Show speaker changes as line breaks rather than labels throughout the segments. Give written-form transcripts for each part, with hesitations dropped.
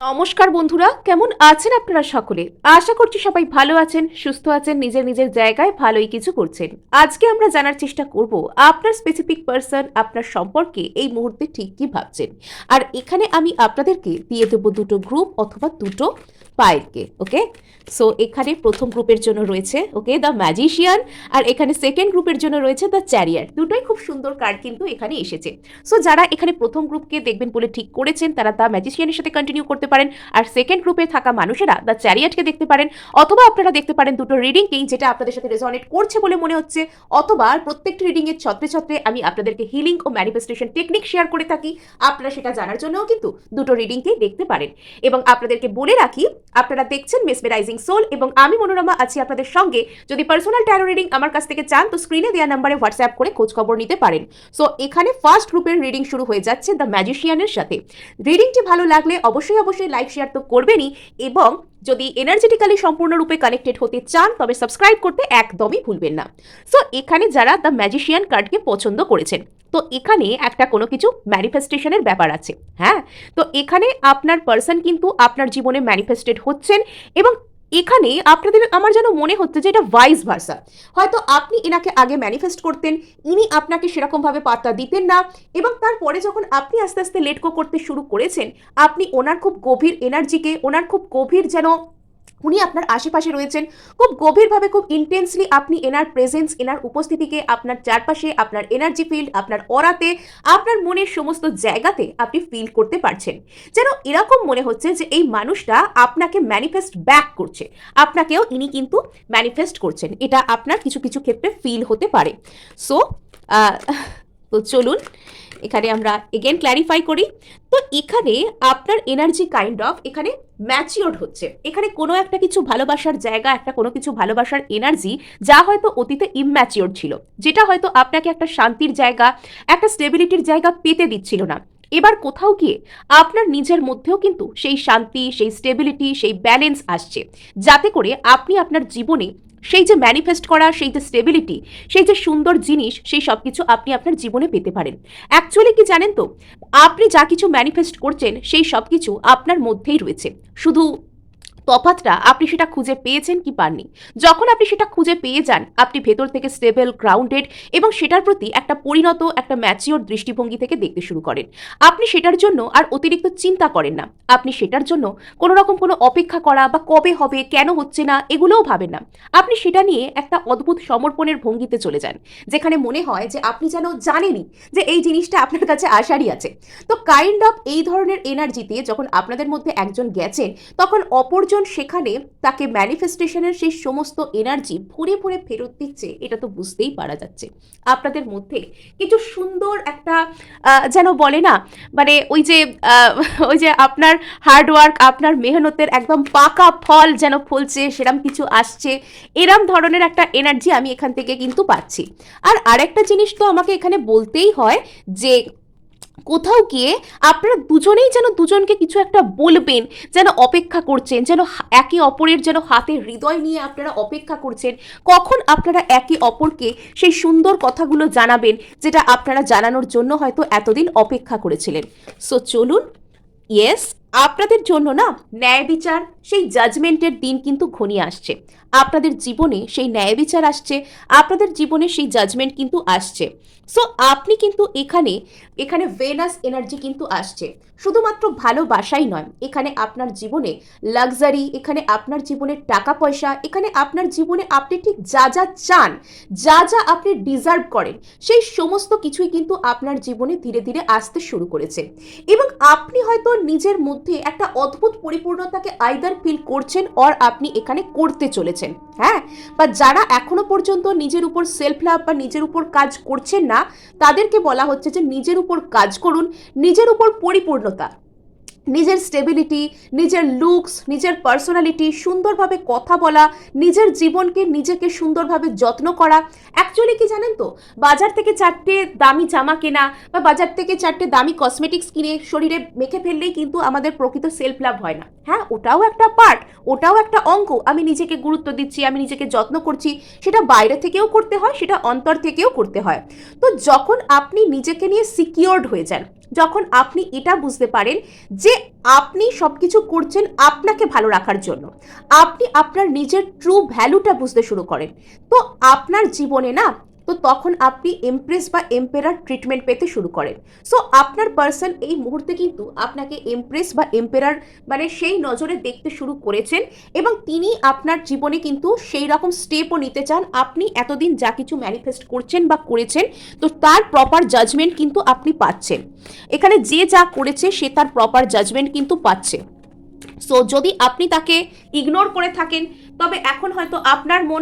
নমস্কার বন্ধুরা, কেমন আছেন আপনারা সকলে? আশা করছি সবাই ভালো আছেন, সুস্থ আছেন, নিজের নিজের জায়গায় ভালোই কিছু করছেন। আজকে আমরা জানার চেষ্টা করব আপনার স্পেসিফিক পার্সন আপনার সম্পর্কে এই মুহূর্তে ঠিক কি ভাবছেন। আর এখানে আমি আপনাদেরকে দিয়ে দেবো দুটো গ্রুপ অথবা দুটো পাইলকে। ওকে, সো এখানে প্রথম গ্রুপের জন্য রয়েছে ওকে দ্য ম্যাজিশিয়ান, আর এখানে সেকেন্ড গ্রুপের জন্য রয়েছে দ্য চ্যারিয়ার। দুটোই খুব সুন্দর কার্ড কিন্তু এখানে এসেছে। সো যারা এখানে প্রথম গ্রুপকে দেখবেন বলে ঠিক করেছেন তারা দ্য ম্যাজিশিয়ানের সাথে কন্টিনিউ করতে পারেন, আর সেকেন্ড গ্রুপে থাকা মানুষেরা দ্য চ্যারিয়াটকে দেখতে পারেন, অথবা আপনারা দেখতে পারেন দুটো রিডিংকেই, যেটা আপনাদের সাথে রেজনেট করছে বলে মনে হচ্ছে, অথবা প্রত্যেকটি রিডিং এর ছত্রে ছত্রে আমি আপনাদেরকে হিলিং ও ম্যানিফেস্টেশন টেকনিক শেয়ার করে থাকি। আপনারা সেটা জানার জন্যও কিন্তু দুটো রিডিংকেই দেখতে পারেন। এবং আপনাদেরকে বলে রাখি, আপনারা দেখছেন মেসমেরাইজিং সোল এবং আমি মনোরমা আছি আপনাদের সঙ্গে। যদি পার্সোনাল ট্যারো রিডিং আমার কাছ থেকে চান তো স্ক্রিনে দেওয়া নাম্বারে হোয়াটসঅ্যাপ করে খোঁজ খবর নিতে পারেন। সো এখানে ফার্স্ট গ্রুপের রিডিং শুরু হয়ে যাচ্ছে দ্য ম্যাজিশিয়ানের সাথে। রিডিংটি ভালো লাগলে অবশ্যই লাইক শেয়ার তো করবেনই, এবং যদি এনার্জেটিক্যালি সম্পূর্ণরূপে কানেক্টেড হতে চান তবে সাবস্ক্রাইব করতে একদমই ভুলবেন না। সো এখানে যারা দ্য ম্যাজিশিয়ান কার্ডকে পছন্দ করেছেন, তো এখানে একটা কোনো কিছু ম্যানিফেস্টেশনের ব্যাপার আছে। হ্যাঁ, তো এখানে আপনার পার্সন কিন্তু আপনার জীবনে ম্যানিফেস্টেড হচ্ছেন, এবং এখানে আপনাদের আমার যেন মনে হচ্ছে যে এটা ভাইস ভার্সা। হয়তো আপনি এনাকে আগে ম্যানিফেস্ট করতেন, ইনি আপনাকে সেরকমভাবে পাত্তা দিতেন না, এবং তারপরে যখন আপনি আস্তে আস্তে লেট গো করতে শুরু করেছেন, আপনি ওনার খুব গভীর এনার্জিকে, ওনার খুব গভীর যেন উনি আপনার আশেপাশে রয়েছেন, খুব গভীরভাবে, খুব ইন্টেন্সলি আপনি এনার প্রেজেন্স, এনার উপস্থিতিকে আপনার চারপাশে, আপনার এনার্জি ফিল্ড, আপনার অরাতে, আপনার মনের সমস্ত জায়গাতে আপনি ফিল করতে পারছেন। যেন এরকম মনে হচ্ছে যে এই মানুষটা আপনাকে ম্যানিফেস্ট ব্যাক করছে, আপনাকেও ইনি কিন্তু ম্যানিফেস্ট করছেন। এটা আপনার কিছু কিছু ক্ষেত্রে ফিল হতে পারে। সো তো চলুন এখানে আমরা এগেন ক্ল্যারিফাই করি। তো এখানে আপনার এনার্জি কাইন্ড অফ এখানে ম্যাচিওর্ড হচ্ছে। এখানে কোনো একটা কিছু ভালোবাসার জায়গা, একটা কোনো কিছু ভালোবাসার এনার্জি যা হয়তো অতীতে ইম্যাচিওর্ড ছিল, যেটা হয়তো আপনাকে একটা শান্তির জায়গা, একটা স্টেবিলিটির জায়গা পেতে দিচ্ছিল না, এবার কোথাও গিয়ে আপনার নিজের মধ্যেও কিন্তু সেই শান্তি, সেই স্টেবিলিটি, সেই ব্যালেন্স আসছে, যাতে করে আপনি আপনার জীবনে সেই যে ম্যানিফেস্ট করা, সেই যে স্টেবিলিটি, সেই যে সুন্দর জিনিস, সেই সব কিছু আপনি আপনার জীবনে পেতে পারেন। অ্যাকচুয়ালি কি জানেন তো, আপনি যা কিছু ম্যানিফেস্ট করছেন সেই সব কিছু আপনার মধ্যেই রয়েছে, শুধু তফাৎটা আপনি সেটা খুঁজে পেয়েছেন কি পাননি। যখন আপনি সেটা খুঁজে পেয়ে যান, আপনি ভেতর থেকে স্টেবল, গ্রাউন্ডেড এবং সেটার প্রতি একটা পরিণত, একটা ম্যাচিওর দৃষ্টিভঙ্গি থেকে দেখতে শুরু করেন। আপনি সেটার জন্য আর অতিরিক্ত চিন্তা করেন না, আপনি সেটার জন্য কোনো রকম কোনো অপেক্ষা করা বা কবে হবে, কেন হচ্ছে না, এগুলোও ভাবেন না। আপনি সেটা নিয়ে একটা অদ্ভুত সমর্পণের ভঙ্গিতে চলে যান, যেখানে মনে হয় যে আপনি যেন জানেনই যে এই জিনিসটা আপনার কাছে আসারই আছে। তো কাইন্ড অফ এই ধরনের এনার্জিতে যখন আপনাদের মধ্যে একজন গেছেন, তখন অপরজন সেখানে তাকে ম্যানিফেস্টেশনের সেই সমস্ত এনার্জি ভরে ভরে ফেরত দিচ্ছে। এটা তো বুঝতেই পারা যাচ্ছে আপনাদের মধ্যে কিছু সুন্দর একটা যেন বলে না, মানে ওই যে আপনার হার্ডওয়ার্ক, আপনার মেহনতের একদম পাকা ফল যেন ফলছে, সেরম কিছু আসছে, এরম ধরনের একটা এনার্জি আমি এখান থেকে কিন্তু পাচ্ছি। আর আরেকটা জিনিস তো আমাকে এখানে বলতেই হয় যে কোথাও গিয়ে আপনারা দুজনেই যেন দুজনকে কিছু একটা বলবেন, যেন অপেক্ষা করছেন, যেন একে অপরের যেন হাতে হৃদয় নিয়ে আপনারা অপেক্ষা করছেন কখন আপনারা একে অপরকে সেই সুন্দর কথাগুলো জানাবেন, যেটা আপনারা জানানোর জন্য হয়তো এতদিন অপেক্ষা করেছিলেন। সো চলুন, ইয়েস, আপনাদের জন্য না ন্যায় বিচার, সেই জাজমেন্টের দিন কিন্তু ঘনিয়ে আসছে। আপনাদের জীবনে সেই ন্যায় বিচার আসছে, আপনাদের জীবনে সেই জাজমেন্ট কিন্তু আসছে। সো আপনি কিন্তু এখানে এখানে ভেনাস এনার্জি কিন্তু আসছে। শুধুমাত্র ভালোবাসাই নয়, এখানে আপনার জীবনে লাক্সারি, এখানে আপনার জীবনে টাকা পয়সা, এখানে আপনার জীবনে আপনি ঠিক যা যা চান, যা যা আপনি ডিজার্ভ করেন, সেই সমস্ত কিছুই কিন্তু আপনার জীবনে ধীরে ধীরে আসতে শুরু করেছে। এবং আপনি হয়তো নিজের মধ্যে একটা অদ্ভুত পরিপূর্ণতাকে আইদার ফিল করছেন অর আপনি এখানে করতে চলেছেন। হ্যাঁ, বা যারা এখনো পর্যন্ত নিজের উপর সেলফ লাভ বা নিজের উপর কাজ করছেন না, তাদেরকে বলা হচ্ছে যে নিজের উপর কাজ করুন, নিজের উপর পরিপূর্ণতা, নিজের স্টেবিলিটি, নিজের লুকস, নিজের পার্সোনালিটি, সুন্দরভাবে কথা বলা, নিজের জীবনকে নিজেকে সুন্দরভাবে যত্ন করা। অ্যাকচুয়ালি কি জানেন তো, বাজার থেকে চারটে দামি জামা কেনা বা বাজার থেকে চারটে দামি কসমেটিক্স কিনে শরীরে মেখে ফেললেই কিন্তু আমাদের প্রকৃত সেলফ লাভ হয় না। হ্যাঁ, ওটাও একটা পার্ট, ওটাও একটা অঙ্ক। আমি নিজেকে গুরুত্ব দিচ্ছি, আমি নিজেকে যত্ন করছি, সেটা বাইরে থেকেও করতে হয়, সেটা অন্তর থেকেও করতে হয়। তো যখন আপনি নিজেকে নিয়ে সিকিওরড হয়ে যান, যখন আপনি এটা বুঝতে পারেন যে আপনি সব কিছু করছেন আপনাকে ভালো রাখার জন্য, আপনি আপনার নিজের ট্রু ভ্যালুটা বুঝতে শুরু করেন, তো আপনার জীবনে না, তো তখন আপনি এমপ্রেস বা এম্পেরার ট্রিটমেন্ট পেতে শুরু করেন। সো আপনার পার্সন এই মুহূর্তে কিন্তু আপনাকে এমপ্রেস বা এম্পেরার মানে সেই নজরে দেখতে শুরু করেছেন, এবং তিনি আপনার জীবনে কিন্তু সেই রকম স্টেপও নিতে চান। আপনি এতদিন যা কিছু ম্যানিফেস্ট করছেন বা করেছেন, তো তার প্রপার জাজমেন্ট কিন্তু আপনি পাচ্ছেন। এখানে যে যা করেছে সে তার প্রপার জাজমেন্ট কিন্তু পাচ্ছে। সো যদি আপনি তাকে ইগনোর করে থাকেন, তবে এখন হয়তো আপনার মন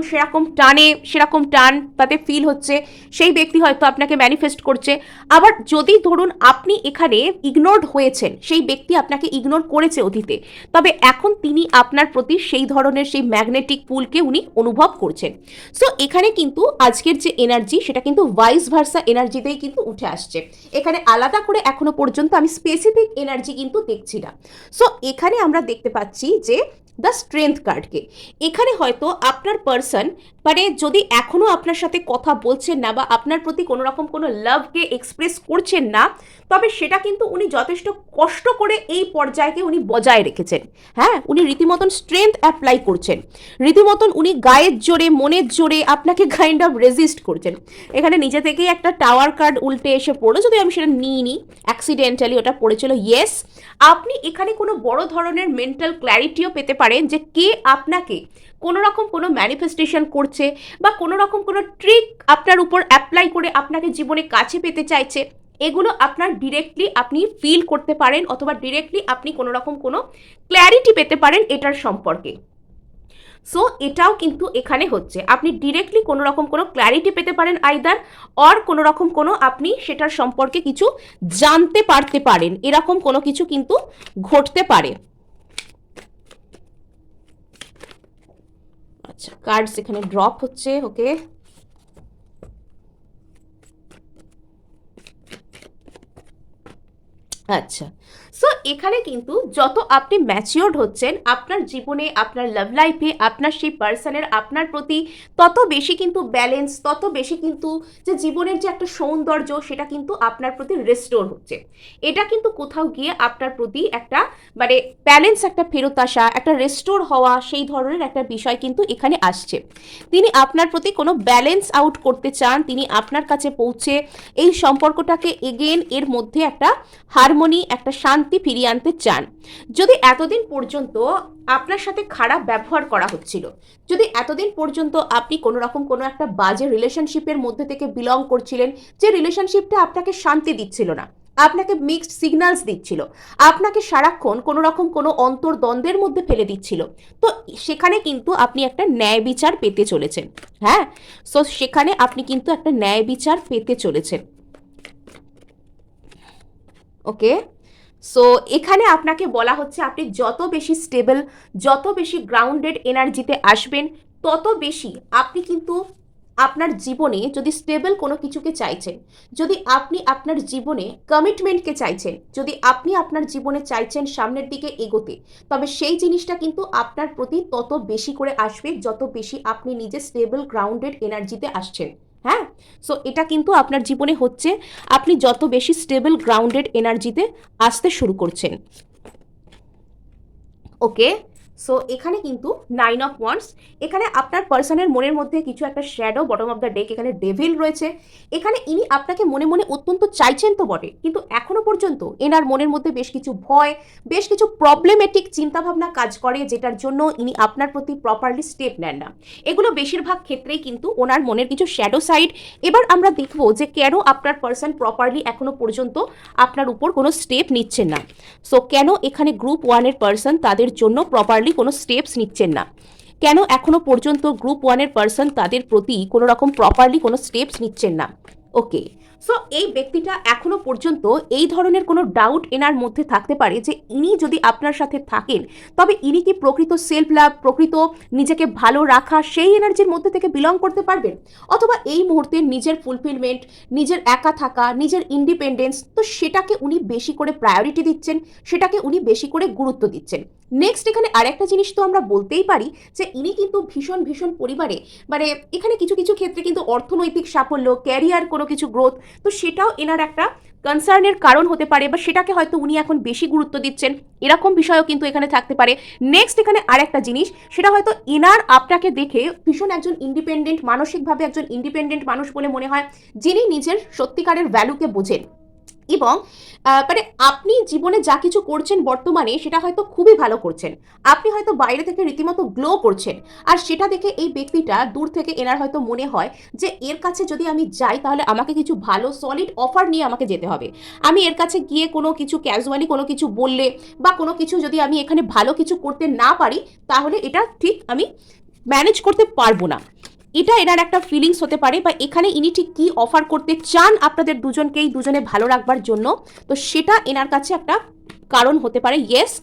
সেরকম টান তাতে ফিল হচ্ছে, সেই ব্যক্তি হয়তো আপনাকে ম্যানিফেস্ট করছে। আবার যদি ধরুন আপনি এখানে ইগনোরড হয়েছেন, সেই ব্যক্তি আপনাকে ইগনোর করেছে অতীতে, তবে এখন তিনি আপনার প্রতি সেই ধরনের সেই ম্যাগনেটিক পুলকে উনি অনুভব করছেন। সো এখানে কিন্তু আজকের যে এনার্জি সেটা কিন্তু ভাইস ভার্সা এনার্জিতেই কিন্তু উঠে আসছে। এখানে আলাদা করে এখনো পর্যন্ত আমি স্পেসিফিক এনার্জি কিন্তু দেখছি না। সো এখানে আমরা দেখতে পাচ্ছি যে দ্য স্ট্রেংথ কার্ডকে, এখানে হয়তো আপনার পার্সন মানে যদি এখনো আপনার সাথে কথা বলছেন না বা আপনার প্রতি কোনো রকম কোনো লাভকে এক্সপ্রেস করছেন না, তবে সেটা কিন্তু উনি যথেষ্ট কষ্ট করে এই পর্যায়কে উনি বজায় রেখেছেন। হ্যাঁ, উনি রীতিমতন স্ট্রেংথ অ্যাপ্লাই করছেন, রীতিমতন উনি গায়ের জোরে মনের জোরে আপনাকে কাইন্ড অফ রেজিস্ট করছেন। এখানে নিজে থেকেই একটা টাওয়ার কার্ড উল্টে এসে পড়লো, যদি আমি সেটা নিইনি, অ্যাক্সিডেন্টালি ওটা পড়েছিল। ইয়েস, আপনি এখানে কোনো বড় ধরনের মেন্টাল ক্ল্যারিটিও পেতে পারেন যে কে আপনাকে কোনো রকম কোনো ম্যানিফেস্টেশন করছে বা কোনো রকম কোনো ট্রিক আপনার উপর অ্যাপ্লাই করে আপনাকে জীবনে কাছে পেতে চাইছে। এগুলো আপনার ডিরেক্টলি আপনি ফিল করতে পারেন, অথবা ডিরেক্টলি আপনি কোনো রকম কোনো ক্ল্যারিটি পেতে পারেন এটার সম্পর্কে। সো এটাও কিন্তু এখানে হচ্ছে, আপনি ডিরেক্টলি কোনো রকম কোনো ক্ল্যারিটি পেতে পারেন আইদার, অর কোনো রকম কোনো আপনি সেটার সম্পর্কে কিছু জানতে পারতে পারেন, এরকম কোনো কিছু কিন্তু ঘটতে পারে। আচ্ছা, কার্ডস এখানে ড্রপ হচ্ছে। ওকে, আচ্ছা, সো এখানে কিন্তু যত আপনি ম্যাচিওর্ড হচ্ছেন আপনার জীবনে, আপনার লাভ লাইফে, আপনার সেই পার্সনের আপনার প্রতি তত বেশি কিন্তু ব্যালেন্স, তত বেশি কিন্তু যে জীবনের যে একটা সৌন্দর্য সেটা কিন্তু আপনার প্রতি রেস্টোর হচ্ছে। এটা কিন্তু কোথাও গিয়ে আপনার প্রতি একটা মানে ব্যালেন্স, একটা ফেরত আসা, একটা রেস্টোর হওয়া, সেই ধরনের একটা বিষয় কিন্তু এখানে আসছে। তিনি আপনার প্রতি কোনো ব্যালেন্স আউট করতে চান, তিনি আপনার কাছে পৌঁছে এই সম্পর্কটাকে এগেন এর মধ্যে একটা হারমোনি, একটা শান্তি ফিরিয়ে আনতে চান। যদি এতদিন পর্যন্ত আপনার সাথে খারাপ ব্যবহার করা হচ্ছিল, যদি এতদিন পর্যন্ত আপনি কোনো রকম কোনো একটা বাজে রিলেশনশিপের মধ্যে থেকে বিলং করছিলেন, যে রিলেশনশিপটা আপনাকে শান্তি দিচ্ছিল না, আপনাকে মিক্সড সিগন্যালস দিচ্ছিল, আপনাকে সারাক্ষণ কোনো রকম কোনো অন্তর্দ্বন্দ্বের মধ্যে ফেলে দিচ্ছিল, তো সেখানে কিন্তু আপনি একটা ন্যায় বিচার পেতে চলেছেন। হ্যাঁ, সো সেখানে আপনি কিন্তু একটা ন্যায় বিচার পেতে চলেছেন। ওকে, সো এখানে আপনাকে বলা হচ্ছে আপনি যত বেশি স্টেবল, যত বেশি গ্রাউন্ডেড এনার্জিতে আসবেন, তত বেশি আপনি কিন্তু আপনার জীবনে যদি স্টেবল কোনো কিছুকে চাইছেন, যদি আপনি আপনার জীবনে কমিটমেন্টকে চাইছেন, যদি আপনি আপনার জীবনে চাইছেন সামনের দিকে এগোতে, তবে সেই জিনিসটা কিন্তু আপনার প্রতি তত বেশি করে আসবে যত বেশি আপনি নিজে স্টেবল গ্রাউন্ডেড এনার্জিতে আসছেন। হ্যাঁ, সো এটা কিন্তু আপনার জীবনে হচ্ছে, আপনি যত বেশি স্টেবল গ্রাউন্ডেড এনার্জিতে আসতে শুরু করছেন। ওকে, সো এখানে কিন্তু 9 অফ ওয়ান্ডস, এখানে আপনার পার্সনের মনের মধ্যে কিছু একটা shadow, bottom of the deck এখানে ডেভিল রয়েছে। এখানে ইনি আপনাকে মনে মনে অত্যন্ত চাইছেন তো বটে, কিন্তু এখনো পর্যন্ত এনার মনের মধ্যে বেশ কিছু ভয়, বেশ কিছু প্রবলেমেটিক চিন্তাভাবনা কাজ করে, যেটার জন্য ইনি আপনার প্রতি প্রপারলি স্টেপ নেন না। এগুলো বেশিরভাগ ক্ষেত্রেই কিন্তু ওনার মনের কিছু শ্যাডো সাইড। এবার আমরা দেখব যে কেন আপনার পার্সন প্রপারলি এখনো পর্যন্ত আপনার উপর কোনো স্টেপ নিচ্ছেন না। সো কেন এখানে গ্রুপ 1-এর পার্সন তাদের জন্য প্রপারলি কোনো স্টেপস নিচ্ছেন না, কেন এখনো পর্যন্ত গ্রুপ 1-এর পার্সন তাদের প্রতি কোনো রকম প্রপারলি কোনো স্টেপস নিচ্ছেন না। ওকে, সো এই ব্যক্তিটা এখনো পর্যন্ত এই ধরনের কোনো ডাউট এনার মধ্যে থাকতে পারে যে ইনি যদি আপনার সাথে থাকেন, তবে ইনি কি প্রকৃত সেলফ লাভ, প্রকৃত নিজেকে ভালো রাখা সেই এনার্জির মধ্যে থেকে বিলং করতে পারবেন, অথবা এই মুহূর্তে নিজের ফুলফিলমেন্ট, নিজের একা থাকা, নিজের ইন্ডিপেন্ডেন্স, তো সেটাকে উনি বেশি করে প্রায়োরিটি দিচ্ছেন, সেটাকে উনি বেশি করে গুরুত্ব দিচ্ছেন। নেক্সট এখানে আরেকটা জিনিস তো আমরা বলতেই পারি যে ইনি কিন্তু ভীষণ ভীষণ পরিবারে মানে এখানে কিছু কিছু ক্ষেত্রে কিন্তু অর্থনৈতিক সাফল্য, ক্যারিয়ার কোনো কিছু গ্রোথ, তো সেটাও এনার একটা কনসার্নের কারণ হতে পারে, বা সেটাকে হয়তো উনি এখন বেশি গুরুত্ব দিচ্ছেন, এরকম বিষয়ও কিন্তু এখানে থাকতে পারে। নেক্সট এখানে আরেকটা জিনিস, সেটা হয়তো এনার আপনাকে দেখে ভীষণ একজন ইন্ডিপেন্ডেন্ট, মানসিকভাবে একজন ইন্ডিপেন্ডেন্ট মানুষ বলে মনে হয়, যিনি নিজের সত্যিকারের ভ্যালুকে বোঝেন, এবং মানে আপনি জীবনে যা কিছু করছেন বর্তমানে সেটা হয়তো খুবই ভালো করছেন, আপনি হয়তো বাইরে থেকে রীতিমতো গ্লো করছেন, আর সেটা দেখে এই ব্যক্তিটা দূর থেকে এনার হয়তো মনে হয় যে এর কাছে যদি আমি যাই তাহলে আমাকে কিছু ভালো সলিড অফার নিয়ে আমাকে যেতে হবে। আমি এর কাছে গিয়ে কোনো কিছু ক্যাজুয়ালি কোনো কিছু বললে বা কোনো কিছু যদি আমি এখানে ভালো কিছু করতে না পারি, তাহলে এটা ঠিক আমি ম্যানেজ করতে পারবো না। এটা এনার একটা ফিলিংস হতে পারে, বা এখানে ইনি ঠিক কি অফার করতে চান আপনাদের দুজনকেই দুজনে ভালো রাখবার জন্য, তো সেটা এনার কাছে একটা কারণ হতে পারে। ইয়েস,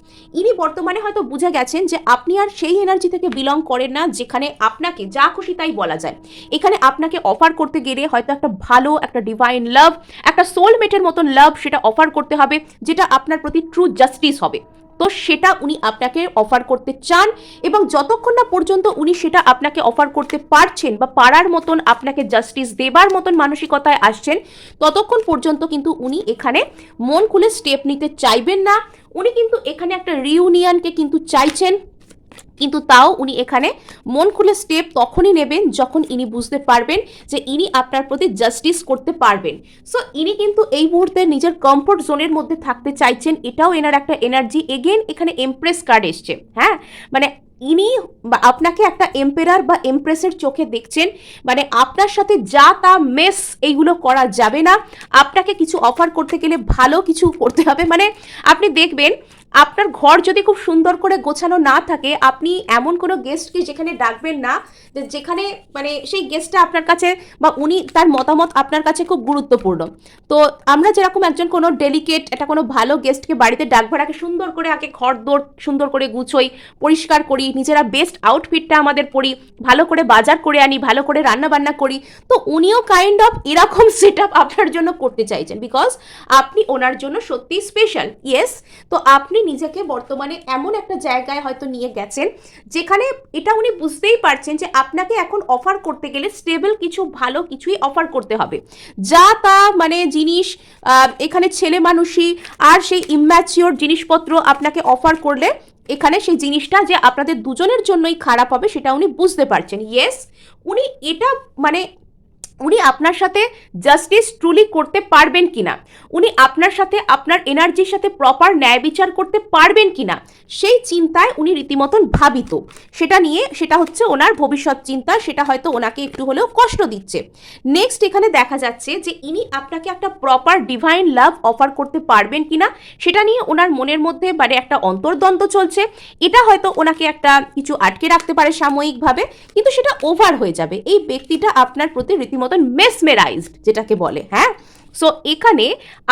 ইনি বর্তমানে হয়তো বুঝে গেছেন যে আপনি আর সেই এনার্জি থেকে বিলং করেন না যেখানে আপনাকে যা খুশি তাই বলা যায়। এখানে আপনাকে অফার করতে গেলে হয়তো একটা ভালো, একটা ডিভাইন লাভ, একটা সোলমেটের মতন লাভ সেটা অফার করতে হবে, যেটা আপনার প্রতি ট্রু জাস্টিস হবে। তো সেটা উনি আপনাকে অফার করতে চান, এবং যতক্ষণ না পর্যন্ত উনি সেটা আপনাকে অফার করতে পারছেন বা পারার মতন আপনাকে জাস্টিস দেবার মতন মানসিকতায় আসছেন, ততক্ষণ পর্যন্ত কিন্তু উনি এখানে মন খুলে স্টেপ নিতে চাইবেন না। উনি কিন্তু এখানে একটা রিউনিয়নকে কিন্তু চাইছেন, কিন্তু তাও উনি এখানে মন খুলে স্টেপ তখনই নেবেন যখন ইনি বুঝতে পারবেন যে ইনি আপনার প্রতি জাস্টিস করতে পারবেন। সো ইনি কিন্তু এই মুহূর্তে নিজের কমফোর্ট জোনের মধ্যে থাকতে চাইছেন, এটাও এনার একটা এনার্জি। এগেন এখানে এমপ্রেস কার্ড এসছে, হ্যাঁ, মানে ইনি আপনাকে একটা এম্পেরার বা এমপ্রেসের চোখে দেখছেন, মানে আপনার সাথে যা তা মেস এইগুলো করা যাবে না, আপনাকে কিছু অফার করতে গেলে ভালো কিছু করতে হবে। মানে আপনি দেখবেন আপনার ঘর যদি খুব সুন্দর করে গোছানো না থাকে, আপনি এমন কোনো গেস্টকে যেখানে ডাকবেন না যেখানে মানে সেই গেস্টটা আপনার কাছে বা উনি তার মতামত আপনার কাছে খুব গুরুত্বপূর্ণ। তো আমরা যেরকম একজন কোনো ডেলিকেট একটা কোনো ভালো গেস্টকে বাড়িতে ডাকবার আগে সুন্দর করে আগে ঘর দোর সুন্দর করে গুছোই, পরিষ্কার করি, নিজেরা বেস্ট আউটফিটটা আমাদের পরি, ভালো করে বাজার করে আনি, ভালো করে রান্না বান্না করি, তো উনিও কাইন্ড অফ এরকম সেট আপ আপনার জন্য করতে চাইছেন, বিকজ আপনি ওনার জন্য সত্যি স্পেশাল। ইয়েস, তো আপনি নিজেকে বর্তমানে এমন একটা জায়গায় হয়তো নিয়ে গেছেন যেখানে এটা উনি বুঝতেই পারছেন যে আপনাকে এখন অফার করতে গেলে স্টেবল কিছু ভালো কিছুই অফার করতে হবে। যা তা মানে জিনিস এখানে ছেলে মানুষই আর সেই ইম্যাচিওর জিনিসপত্র আপনাকে অফার করলে এখানে সেই জিনিসটা যে আপনাদের দুজনের জন্যই খারাপ হবে সেটা উনি বুঝতে পারছেন। ইয়েস, উনি এটা মানে উনি আপনার সাথে জাস্টিস ট্রুলি করতে পারবেন কিনা, উনি আপনার সাথে আপনার এনার্জির সাথে প্রপার ন্যায় বিচার করতে পারবেন কিনা, সেই চিন্তায় উনি রীতিমতন ভাবিত। সেটা নিয়ে সেটা হচ্ছে ওনার ভবিষ্যৎ চিন্তা, সেটা হয়তো ওনাকে একটু হলেও কষ্ট দিচ্ছে। নেক্সট এখানে দেখা যাচ্ছে যে ইনি আপনাকে একটা প্রপার ডিভাইন লাভ অফার করতে পারবেন কিনা, সেটা নিয়ে ওনার মনের মধ্যে মানে একটা অন্তর্দ্বন্দ্ব চলছে। এটা হয়তো ওনাকে একটা কিছু আটকে রাখতে পারে সাময়িকভাবে, কিন্তু সেটা ওভার হয়ে যাবে। এই ব্যক্তিটা আপনার প্রতি রীতিমতন মেসমেরাইজড যেটাকে বলে, হ্যাঁ। সো এখানে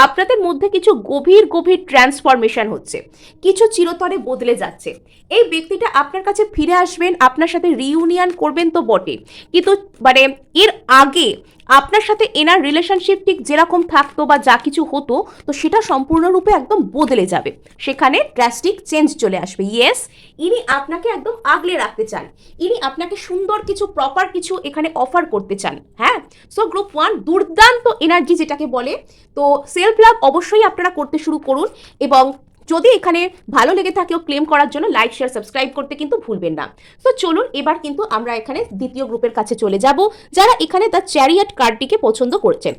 আপনাদের মধ্যে কিছু গভীর গভীর ট্রান্সফরমেশন হচ্ছে, কিছু চিরতরে বদলে যাচ্ছে। এই ব্যক্তিটা আপনার কাছে ফিরে আসবেন, আপনার সাথে রিইউনিয়ন করবেন তো বটে, কিন্তু মানে এর আগে আপনার সাথে এনার রিলেশনশিপ ঠিক যেরকম থাকতো বা যা কিছু হতো, তো সেটা সম্পূর্ণরূপে একদম বদলে যাবে, সেখানে ড্রাস্টিক চেঞ্জ চলে আসবে। ইয়েস, ইনি আপনাকে একদম আগলে রাখতে চান, ইনি আপনাকে সুন্দর কিছু প্রপার কিছু এখানে অফার করতে চান, হ্যাঁ। সো গ্রুপ 1 দুর্দান্ত এনার্জি যেটাকে বলে। তো সেলফ লাভ অবশ্যই আপনারা করতে শুরু করুন, এবং যদি এখানে ভালো লেগে থাকেও ক্লেম করার জন্য লাইক শেয়ার সাবস্ক্রাইব করতে কিন্তু ভুলবেন না। তো চলুন এবার কিন্তু আমরা এখানে দ্বিতীয় গ্রুপের কাছে চলে যাব, যারা এখানে দ্য চ্যারিয়ট কার্ডটিকে পছন্দ করছেন।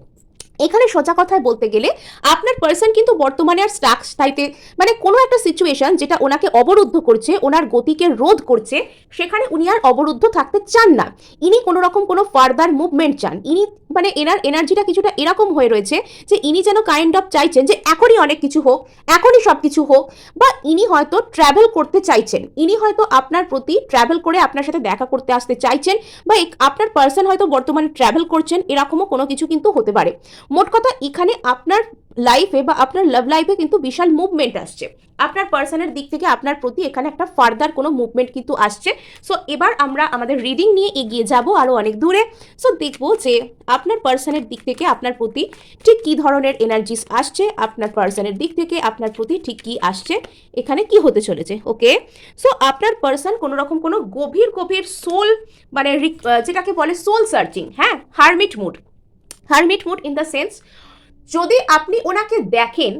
এখানে সোজা কথায় বলতে গেলে আপনার পার্সন কিন্তু বর্তমানে আর স্টাক স্থায়ীতে মানে কোনো একটা সিচুয়েশন যেটা ওনাকে অবরুদ্ধ করছে, ওনার গতিকে রোধ করছে, সেখানে উনি আর অবরুদ্ধ থাকতে চান না। ইনি কোনো রকম কোনো ফার্দার মুভমেন্ট চান। ইনি মানে এনার এনার্জিটা কিছুটা এরকম হয়ে রয়েছে যে ইনি যেন কাইন্ড অফ চাইছেন যে এখনই অনেক কিছু হোক, এখনই সব কিছু হোক, বা ইনি হয়তো ট্রাভেল করতে চাইছেন, ইনি হয়তো আপনার প্রতি ট্রাভেল করে আপনার সাথে দেখা করতে আসতে চাইছেন, বা আপনার পার্সন হয়তো বর্তমানে ট্রাভেল করছেন, এরকমও কোনো কিছু কিন্তু হতে পারে। মোট কথা এখানে আপনার লাইফে বা আপনার লাভ লাইফে কিন্তু বিশাল মুভমেন্ট আসছে, আপনার পার্সনের দিক থেকে আপনার প্রতি এখানে একটা ফার্দার কোনো মুভমেন্ট কিন্তু আসছে। সো এবার আমরা আমাদের রিডিং নিয়ে এগিয়ে যাব আরও অনেক দূরে। সো দেখবো যে আপনার পার্সনের দিক থেকে আপনার প্রতি ঠিক কী ধরনের এনার্জিস আসছে, আপনার পার্সনের দিক থেকে আপনার প্রতি ঠিক কী আসছে, এখানে কি হতে চলেছে। ওকে, সো আপনার পার্সন কোনো রকম কোনো গভীর গভীর সোল মানে যেটাকে বলে সোল সার্চিং, হ্যাঁ, hermit mood in the sense যদি আপনি ওনাকে দেখেন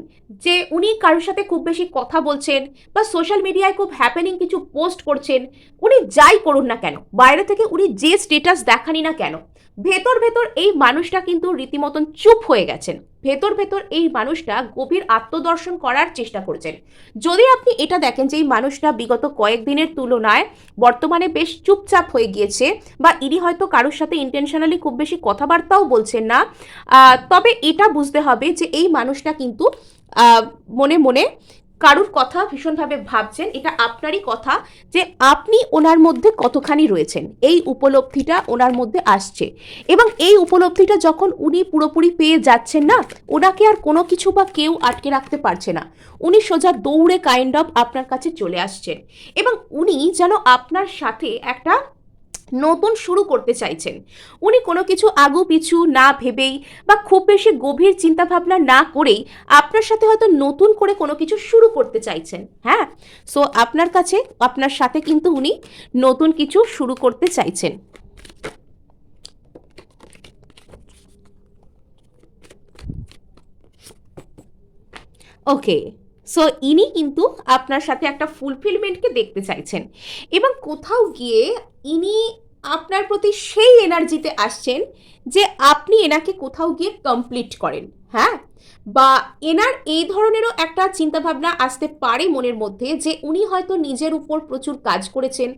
যে উনি কারোর সাথে খুব বেশি কথা বলছেন বা সোশ্যাল মিডিয়ায় খুব হ্যাপেনিং কিছু পোস্ট করছেন, উনি যাই করুন না কেন, বাইরে থেকে উনি যে স্টেটাস দেখানি না কেন, ভেতর ভেতর এই মানুষটা কিন্তু রীতিমতন চুপ হয়ে গেছেন। ভেতর ভেতর এই মানুষটা গভীর আত্মদর্শন করার চেষ্টা করছেন। যদি আপনি এটা দেখেন যে এই মানুষটা বিগত কয়েকদিনের তুলনায় বর্তমানে বেশ চুপচাপ হয়ে গিয়েছে, বা ইনি হয়তো কারোর সাথে ইন্টেনশনালি খুব বেশি কথাবার্তাও বলছেন না, তবে এটা বুঝতে হবে যে এই মানুষটা কিন্তু মনে মনে কারুর কথা ভীষণভাবে ভাবছেন। এটা আপনারই কথা যে আপনি ওনার মধ্যে কতখানি রয়েছেন, এই উপলব্ধিটা ওনার মধ্যে আসছে। এবং এই উপলব্ধিটা যখন উনি পুরোপুরি পেয়ে যাচ্ছেন না, ওনাকে আর কোনো কিছু বা কেউ আটকে রাখতে পারছে না। উনি সোজা দৌড়ে কাইন্ড অফ আপনার কাছে চলে আসছেন এবং উনি যেন আপনার সাথে একটা নতুন শুরু করতে চাইছেন। উনি কোনো কিছু আগু পিছু না ভেবেই বা খুব বেশি গভীর চিন্তাভাবনা না করেই আপনার সাথে হয়তো নতুন করে কোনো কিছু শুরু করতে চাইছেন। হ্যাঁ, সো আপনার কাছে আপনার সাথে কিন্তু উনি নতুন কিছু শুরু করতে চাইছেন। ওকে, সো ইনি কিন্তু আপনার সাথে একটা ফুলফিলমেন্টকে দেখতে চাইছেন এবং কোথাও গিয়ে ইনি আপনার প্রতি সেই এনার্জিতে আসছেন যে আপনি এনাকে কোথাও গিয়ে কমপ্লিট করেন। হ্যাঁ, বা এনার এই ধরনেরও একটা চিন্তাভাবনা আসতে পারে মনের মধ্যে যে উনি হয়তো নিজের উপর প্রচুর কাজ করেছেন,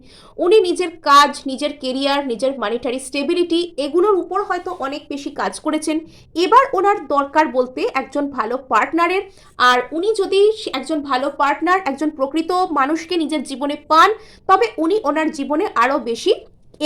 উনি নিজের কাজ, নিজের কেরিয়ার, নিজের মানিটারি স্টেবিলিটি এগুলোর উপর হয়তো অনেক বেশি কাজ করেছেন। এবার ওনার দরকার বলতে একজন ভালো পার্টনারের। আর উনি যদি একজন ভালো পার্টনার, একজন প্রকৃত মানুষকে নিজের জীবনে পান, তবে উনি ওনার জীবনে আরও বেশি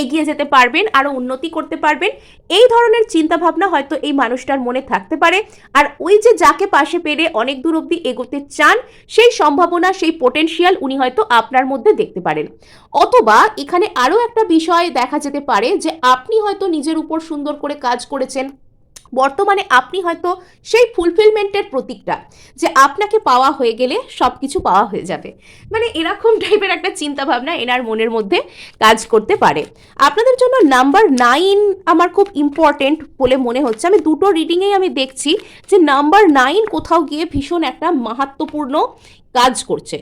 এগিয়ে যেতে পারবেন, আরও উন্নতি করতে পারবেন। এই ধরনের চিন্তাভাবনা হয়তো এই মানুষটার মনে থাকতে পারে। আর ওই যে যাকে পাশে পেরে অনেক দূর অবধি এগোতে চান, সেই সম্ভাবনা, সেই পোটেনশিয়াল উনি হয়তো আপনার মধ্যে দেখতে পারেন। অথবা এখানে আরও একটা বিষয় দেখা যেতে পারে যে আপনি হয়তো নিজের উপর সুন্দর করে কাজ করেছেন, বর্তমানে আপনি হয়তো সেই ফুলফিলমেন্টের প্রতীকটা, যে আপনাকে পাওয়া হয়ে গেলে সব কিছু পাওয়া হয়ে যাবে, মানে এরকম টাইপের একটা চিন্তাভাবনা এনার মনের মধ্যে কাজ করতে পারে। আপনাদের জন্য নাম্বার 9 আমার খুব ইম্পর্টেন্ট বলে মনে হচ্ছে। আমি দুটো রিডিংয়েই আমি দেখছি যে নাম্বার 9 কোথাও গিয়ে ভীষণ একটা মাহাত্ম্যপূর্ণ কাজ করছে।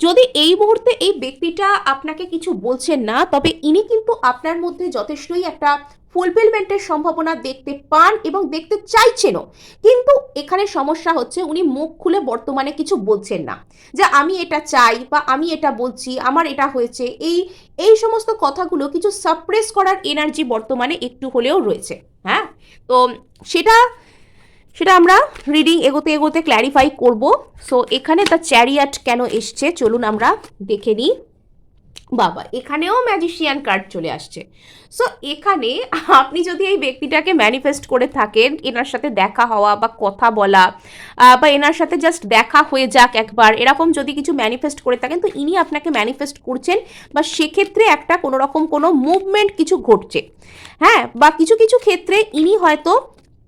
যদি এই মুহূর্তে এই ব্যক্তিটা আপনাকে কিছু বলছেন না, তবে ইনি কিন্তু আপনার মধ্যে যথেষ্টই একটা ফুলফিলমেন্টের সম্ভাবনা দেখতে পান এবং দেখতে চাইছেনও। কিন্তু এখানে সমস্যা হচ্ছে উনি মুখ খুলে বর্তমানে কিছু বলছেন না, যে আমি এটা চাই বা আমি এটা বলছি, আমার এটা হয়েছে, এই এই সমস্ত কথাগুলো কিছু সাপ্রেস করার এনার্জি বর্তমানে একটু হলেও রয়েছে। হ্যাঁ, তো সেটা সেটা আমরা রিডিং এগোতে এগোতে ক্ল্যারিফাই করব। সো এখানে দ্য চ্যারিয়াট কেন এসছে চলুন আমরা দেখে নিই। বাবা, এখানেও ম্যাজিশিয়ান কার্ড চলে আসছে। সো এখানে আপনি যদি এই ব্যক্তিটাকে ম্যানিফেস্ট করে থাকেন, এনার সাথে দেখা হওয়া বা কথা বলা, বা এনার সাথে জাস্ট দেখা হয়ে যাক একবার, এরকম যদি কিছু ম্যানিফেস্ট করে থাকেন, তো ইনি আপনাকে ম্যানিফেস্ট করছেন, বা সেক্ষেত্রে একটা কোনো রকম কোনো মুভমেন্ট কিছু ঘটছে। হ্যাঁ, বা কিছু কিছু ক্ষেত্রে ইনি হয়তো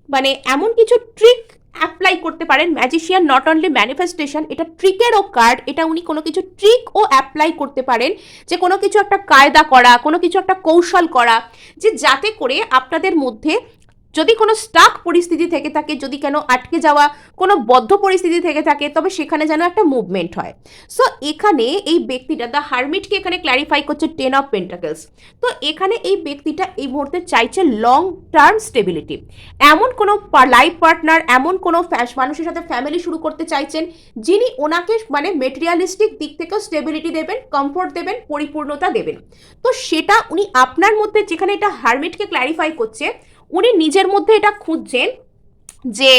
মানে এমন কিছু ট্রিক অ্যাপ্লাই করতে পারেন। ম্যাজিশিয়ান নট অনলি ম্যানিফেস্টেশন, এটা ট্রিকেরও কার্ড। এটা উনি কোনো কিছু ট্রিকও অ্যাপ্লাই করতে পারেন, যে কোনো কিছু একটা কায়দা করা, কোনো কিছু একটা কৌশল করা, যে যাতে করে আপনাদের মধ্যে যদি কোনো স্টাক পরিস্থিতি থেকে থাকে, যদি কেন আটকে যাওয়া কোনো বদ্ধ পরিস্থিতি থেকে থাকে, তবে সেখানে যেন একটা মুভমেন্ট হয়। সো এখানে এই ব্যক্তিটা দ্য হারমিটকে এখানে ক্ল্যারিফাই করছে 10 অফ পেন্টাকলস। তো এখানে এই ব্যক্তিটা এই মুহূর্তে চাইছে লং টার্ম স্টেবিলিটি। এমন কোনো লাইফ পার্টনার, এমন কোনো মানুষের সাথে ফ্যামিলি শুরু করতে চাইছেন যিনি ওনাকে মানে মেটেরিয়ালিস্টিক দিক থেকেও স্টেবিলিটি দেবেন, কমফোর্ট দেবেন, পরিপূর্ণতা দেবেন। তো সেটা উনি আপনার মধ্যে, যেখানে এটা হারমিটকে ক্ল্যারিফাই করছে, উনি নিজের মধ্যে এটা খুঁজছেন যে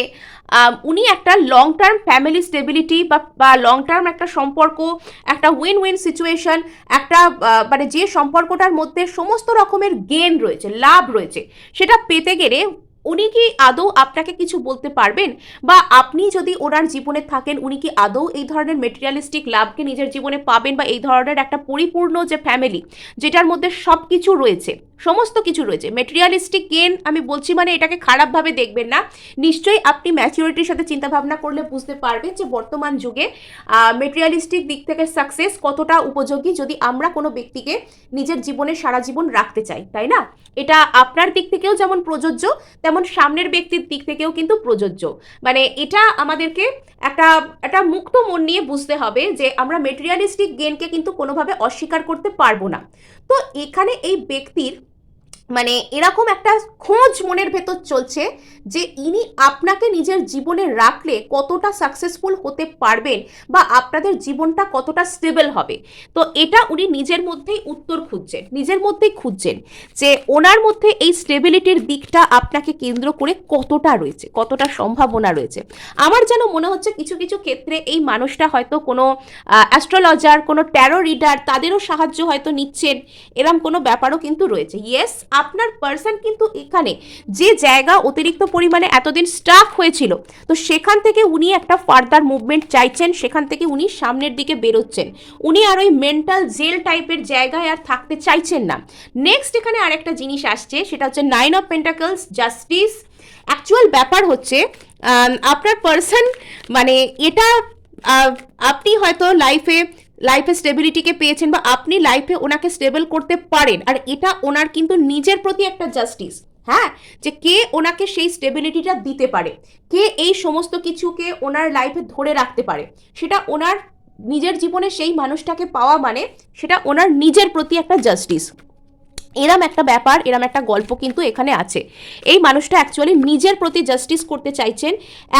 উনি একটা লং টার্ম ফ্যামিলি স্টেবিলিটি বা লং টার্ম একটা সম্পর্ক, একটা উইন উইন সিচুয়েশন, একটা মানে যে সম্পর্কটার মধ্যে সমস্ত রকমের গেন রয়েছে, লাভ রয়েছে, সেটা পেতে গেলে উনি কি আদৌ আপনাকে কিছু বলতে পারবেন, বা আপনি যদি ওনার জীবনে থাকেন উনি কি আদৌ এই ধরনের মেটেরিয়ালিস্টিক লাভকে নিজের জীবনে পাবেন, বা এই ধরনের একটা পরিপূর্ণ যে ফ্যামিলি যেটার মধ্যে সব কিছু রয়েছে, সমস্ত কিছু রয়েছে। মেটেরিয়ালিস্টিক গেন আমি বলছি মানে এটাকে খারাপভাবে দেখবেন না, নিশ্চয়ই আপনি ম্যাচিউরিটির সাথে চিন্তাভাবনা করলে বুঝতে পারবেন যে বর্তমান যুগে মেটেরিয়ালিস্টিক দিক থেকে সাকসেস কতটা উপযোগী যদি আমরা কোনো ব্যক্তিকে নিজের জীবনে সারা জীবন রাখতে চাই, তাই না? এটা আপনার দিক থেকেও যেমন প্রযোজ্য, তেমন সামনের ব্যক্তির দিক থেকেও কিন্তু প্রযোজ্য। মানে এটা আমাদেরকে একটা মুক্ত মন নিয়ে বুঝতে হবে যে আমরা মেটেরিয়ালিস্টিক গেনকে কিন্তু কোনোভাবে অস্বীকার করতে পারবো না। তো এখানে এই ব্যক্তির মানে এরকম একটা খোঁজ মনের ভেতর চলছে যে ইনি আপনাকে নিজের জীবনে রাখলে কতটা সাকসেসফুল হতে পারবেন বা আপনাদের জীবনটা কতটা স্টেবল হবে। তো এটা উনি নিজের মধ্যেই উত্তর খুঁজছেন, নিজের মধ্যেই খুঁজছেন যে ওনার মধ্যে এই স্টেবিলিটির দিকটা আপনাকে কেন্দ্র করে কতটা রয়েছে, কতটা সম্ভাবনা রয়েছে। আমার যেন মনে হচ্ছে কিছু কিছু ক্ষেত্রে এই মানুষটা হয়তো কোনো অ্যাস্ট্রোলজার, কোনো ট্যারো রিডার তাদেরও সাহায্য হয়তো নিচ্ছেন, এরম কোনো ব্যাপারও কিন্তু রয়েছে। ইয়েস, আপনার পার্সন কিন্তু এখানে যে জায়গা অতিরিক্ত পরিমাণে এতদিন স্টাক হয়েছিল, তো সেখান থেকে উনি একটা ফার্দার মুভমেন্ট চাইছেন, সেখান থেকে উনি সামনের দিকে বেরোচ্ছেন, উনি আর ওই মেন্টাল জেল টাইপের জায়গায় আর থাকতে চাইছেন না। নেক্সট এখানে আরেকটা জিনিস আসছে, সেটা হচ্ছে 9 অফ পেন্টাকলস, জাস্টিস। অ্যাকচুয়াল ব্যাপার হচ্ছে আপনার পার্সন মানে এটা আপনি হয়তো লাইফে স্টেবিলিটিকে পেয়েছেন বা আপনি লাইফে ওনাকে স্টেবল করতে পারেন, আর এটা ওনার কিন্তু নিজের প্রতি একটা জাস্টিস। হ্যাঁ, যে কে ওনাকে সেই স্টেবিলিটিটা দিতে পারে, কে এই সমস্ত কিছুকে ওনার লাইফে ধরে রাখতে পারে, সেটা ওনার নিজের জীবনে সেই মানুষটাকে পাওয়া মানে সেটা ওনার নিজের প্রতি একটা জাস্টিস। এরম একটা ব্যাপার, এরম একটা গল্প কিন্তু এখানে আছে। এই মানুষটা অ্যাকচুয়ালি নিজের প্রতি জাস্টিস করতে চাইছেন,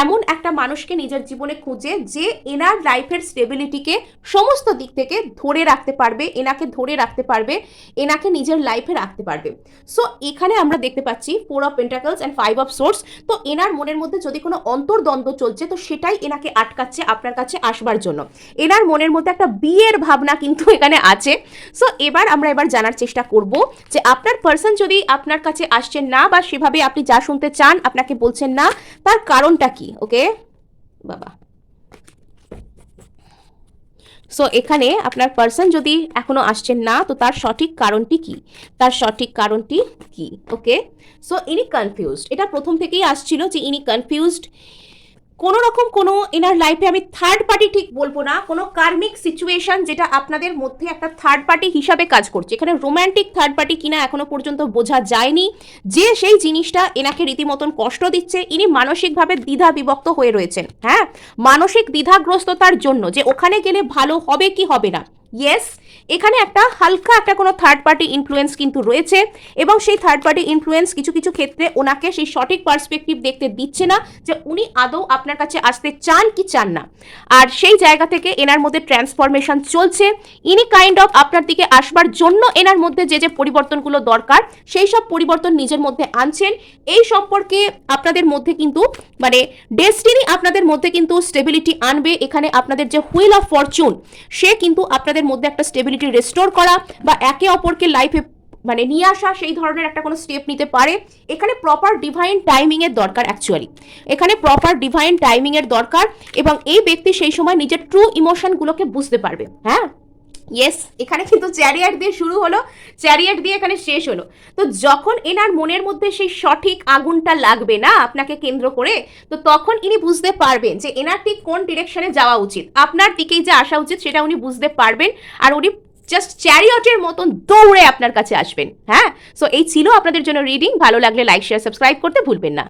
এমন একটা মানুষকে নিজের জীবনে খুঁজে যে এনার লাইফের স্টেবিলিটিকে সমস্ত দিক থেকে ধরে রাখতে পারবে, এনাকে ধরে রাখতে পারবে, এনাকে নিজের লাইফে রাখতে পারবে। সো এখানে আমরা দেখতে পাচ্ছি 4 of pentacles and 5 of swords. তো এনার মনের মধ্যে যদি কোনো অন্তর্দ্বন্দ্ব চলছে, তো সেটাই এনাকে আটকাচ্ছে আপনার কাছে আসবার জন্য। এনার মনের মধ্যে একটা বিয়ের ভাবনা কিন্তু এখানে আছে। সো আমরা এবার জানার চেষ্টা করব যে আপনার পার্সন যদি আপনার কাছে আসছেন না বা সেভাবে আপনি যা শুনতে চান আপনাকে বলছেন না, তার কারণটা কি। ওকে বাবা, সো এখানে আপনার পার্সন যদি এখনো আসছেন না, তো তার সঠিক কারণটি কি, তার সঠিক কারণটি কি। ওকে, সো ইনি কনফিউজড, এটা প্রথম থেকেই আসছিল যে ইনি কনফিউজড। কোনো রকম কোনো এনার লাইফে আমি থার্ড পার্টি ঠিক বলবো না, কোনো কার্মিক সিচুয়েশন যেটা আপনাদের মধ্যে একটা থার্ড পার্টি হিসাবে কাজ করছে, এখানে রোম্যান্টিক থার্ড পার্টি কিনা এখনো পর্যন্ত বোঝা যায়নি, যে সেই জিনিসটা এনাকে রীতিমতন কষ্ট দিচ্ছে। ইনি মানসিকভাবে দ্বিধা বিভক্ত হয়ে রয়েছেন, হ্যাঁ, মানসিক দ্বিধাগ্রস্ততার জন্য যে ওখানে গেলে ভালো হবে কি হবে না। ইয়েস, এখানে একটা হালকা একটা কোনো থার্ড পার্টি ইনফ্লুয়েন্স কিন্তু রয়েছে, এবং সেই থার্ড পার্টি ইনফ্লুয়েন্স কিছু কিছু ক্ষেত্রে ওনাকে সেই সঠিক পার্সপেক্টিভ দেখতে দিচ্ছে না যে উনি আদৌ আপনার কাছে আসতে চান কি চান না। আর সেই জায়গা থেকে এনার মধ্যে ট্রান্সফরমেশন চলছে, ইনি কাইন্ড অফ আপনার দিকে আসবার জন্য এনার মধ্যে যে যে পরিবর্তনগুলো দরকার সেই সব পরিবর্তন নিজের মধ্যে আনছেন। এই সম্পর্কে আপনাদের মধ্যে কিন্তু মানে ডেস্টিনি আপনাদের মধ্যে কিন্তু স্টেবিলিটি আনবে। এখানে আপনাদের যে হুইল অফ ফরচুন, সে কিন্তু আপনাদের মধ্যে একটা স্টেবিলিটি রেস্টোর করা বা একে অপরকে লাইফে মানে নিয়ে আসা, সেই ধরনের একটা কোনো স্টেপ নিতে পারে। এখানে প্রপার ডিভাইন টাইমিং এর দরকার, অ্যাকচুয়ালি এখানে প্রপার ডিভাইন টাইমিং এর দরকার, এবং এই ব্যক্তি সেই সময় নিজের ট্রু ইমোশনগুলোকে বুঝতে পারবে। হ্যাঁ, ইয়েস, এখানে কিন্তু চ্যারিয়ার দিয়ে শুরু হলো, চ্যারিয়ার দিয়ে এখানে শেষ হলো। তো যখন এনার মনের মধ্যে সেই সঠিক আগুনটা লাগবে না আপনাকে কেন্দ্র করে, তো তখন ইনি বুঝতে পারবেন যে এনার ঠিক কোন ডিরেকশনে যাওয়া উচিত, আপনার দিকেই যে আসা উচিত সেটা উনি বুঝতে পারবেন, আর উনি জাস্ট চ্যারিয়টের মতন দৌড়ে আপনার কাছে আসবেন। হ্যাঁ, সো এই ছিল আপনাদের জন্য রিডিং। ভালো লাগলে লাইক শেয়ার সাবস্ক্রাইব করতে ভুলবেন না।